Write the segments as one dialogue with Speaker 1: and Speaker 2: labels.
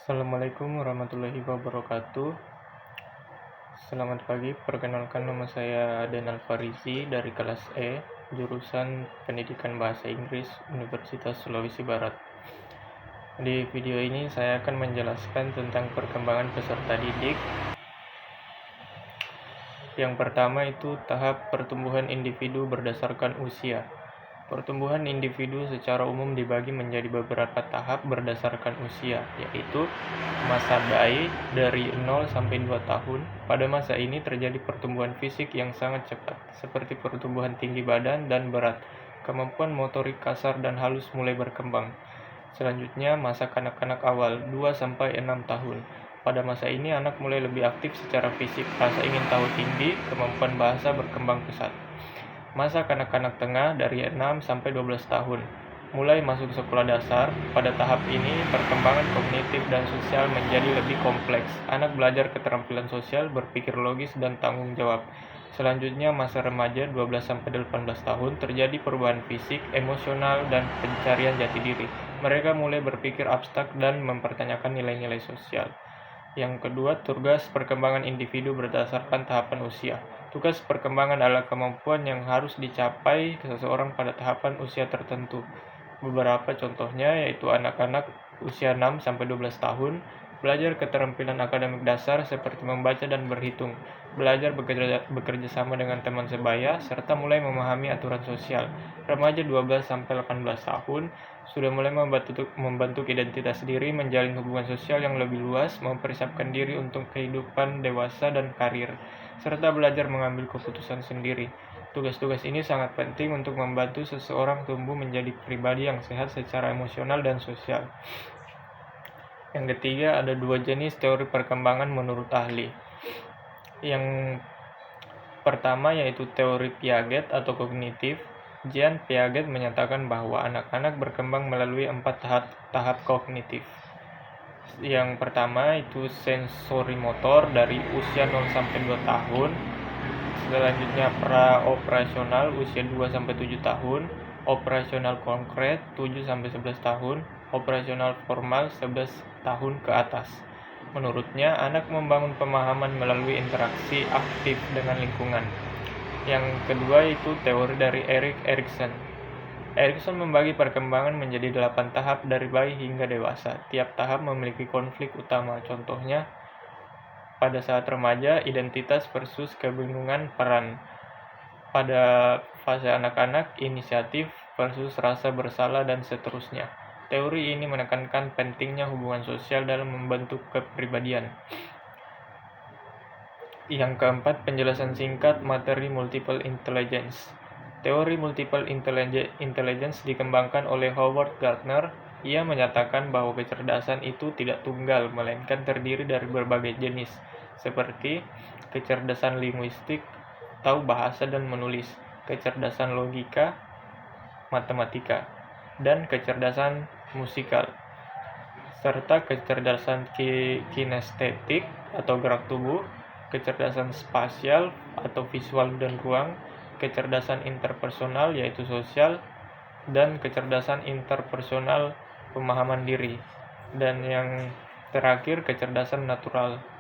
Speaker 1: Assalamualaikum warahmatullahi wabarakatuh. Selamat pagi, perkenalkan nama saya Aden Alfarizi dari kelas E, jurusan Pendidikan Bahasa Inggris, Universitas Sulawesi Barat. Di video ini saya akan menjelaskan tentang perkembangan peserta didik. Yang pertama itu tahap pertumbuhan individu berdasarkan usia. Pertumbuhan individu secara umum dibagi menjadi beberapa tahap berdasarkan usia, yaitu masa bayi dari 0 sampai 2 tahun. Pada masa ini terjadi pertumbuhan fisik yang sangat cepat, seperti pertumbuhan tinggi badan dan berat. Kemampuan motorik kasar dan halus mulai berkembang. Selanjutnya, masa kanak-kanak awal 2 sampai 6 tahun. Pada masa ini anak mulai lebih aktif secara fisik, rasa ingin tahu tinggi, kemampuan bahasa berkembang pesat. Masa kanak-kanak tengah dari 6 sampai 12 tahun. Mulai masuk sekolah dasar, pada tahap ini perkembangan kognitif dan sosial menjadi lebih kompleks. Anak belajar keterampilan sosial, berpikir logis, dan tanggung jawab. Selanjutnya masa remaja 12 sampai 18 tahun terjadi perubahan fisik, emosional, dan pencarian jati diri. Mereka mulai berpikir abstrak dan mempertanyakan nilai-nilai sosial. Yang kedua, tugas perkembangan individu berdasarkan tahapan usia. Tugas perkembangan adalah kemampuan yang harus dicapai seseorang pada tahapan usia tertentu. Beberapa contohnya yaitu anak-anak usia 6 sampai 12 tahun, belajar keterampilan akademik dasar seperti membaca dan berhitung, belajar bekerja sama dengan teman sebaya, serta mulai memahami aturan sosial. Remaja 12 sampai 18 tahun sudah mulai membentuk identitas diri, menjalin hubungan sosial yang lebih luas, mempersiapkan diri untuk kehidupan dewasa dan karir, serta belajar mengambil keputusan sendiri. Tugas-tugas ini sangat penting untuk membantu seseorang tumbuh menjadi pribadi yang sehat secara emosional dan sosial. Yang ketiga, ada dua jenis teori perkembangan menurut ahli. Yang pertama yaitu teori Piaget atau kognitif. Jean Piaget menyatakan bahwa anak-anak berkembang melalui 4 tahap kognitif. Yang pertama itu sensorimotor dari usia 0 sampai 2 tahun. Selanjutnya pra-operasional usia 2 sampai 7 tahun, operasional konkret 7 sampai 11 tahun, operasional formal 11 tahun ke atas. Menurutnya, anak membangun pemahaman melalui interaksi aktif dengan lingkungan. Yang kedua itu teori dari Erik Erikson. Erikson membagi perkembangan menjadi 8 tahap dari bayi hingga dewasa. Tiap tahap memiliki konflik utama. Contohnya, pada saat remaja, identitas versus kebingungan peran. Pada fase anak-anak, inisiatif versus rasa bersalah dan seterusnya. Teori ini menekankan pentingnya hubungan sosial dalam membentuk kepribadian. Yang keempat, penjelasan singkat materi multiple intelligence. Teori multiple intelligence dikembangkan oleh Howard Gardner. Ia menyatakan bahwa kecerdasan itu tidak tunggal, melainkan terdiri dari berbagai jenis, seperti kecerdasan linguistik, tahu bahasa dan menulis, kecerdasan logika, matematika, dan kecerdasan musikal, serta kecerdasan kinestetik atau gerak tubuh, kecerdasan spasial atau visual dan ruang, kecerdasan interpersonal yaitu sosial, dan kecerdasan interpersonal pemahaman diri, dan yang terakhir kecerdasan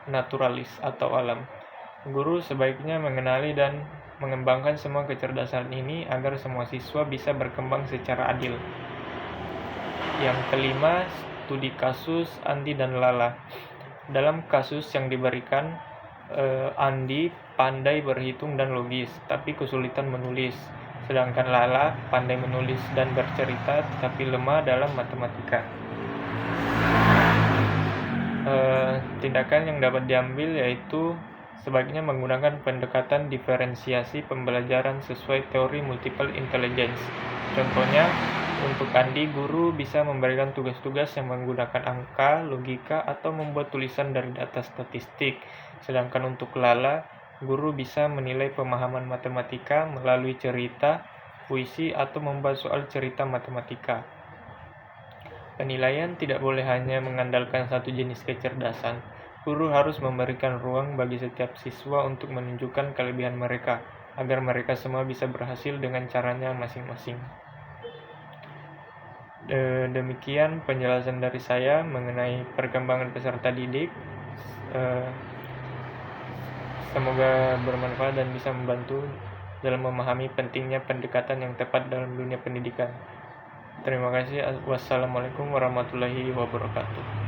Speaker 1: naturalis atau alam. Guru sebaiknya mengenali dan mengembangkan semua kecerdasan ini agar semua siswa bisa berkembang secara adil. Yang kelima, studi kasus Andi dan Lala. Dalam kasus yang diberikan, Andi pandai berhitung dan logis, tapi kesulitan menulis. Sedangkan Lala pandai menulis dan bercerita, tetapi lemah dalam matematika. Tindakan yang dapat diambil yaitu sebaiknya menggunakan pendekatan diferensiasi pembelajaran sesuai teori multiple intelligence. Contohnya, untuk Andi, guru bisa memberikan tugas-tugas yang menggunakan angka, logika, atau membuat tulisan dari data statistik. Sedangkan untuk Lala, guru bisa menilai pemahaman matematika melalui cerita, puisi, atau membuat soal cerita matematika. Penilaian tidak boleh hanya mengandalkan satu jenis kecerdasan. Guru harus memberikan ruang bagi setiap siswa untuk menunjukkan kelebihan mereka, agar mereka semua bisa berhasil dengan caranya masing-masing. Demikian penjelasan dari saya mengenai perkembangan peserta didik. Semoga bermanfaat dan bisa membantu dalam memahami pentingnya pendekatan yang tepat dalam dunia pendidikan. Terima kasih. Wassalamualaikum warahmatullahi wabarakatuh.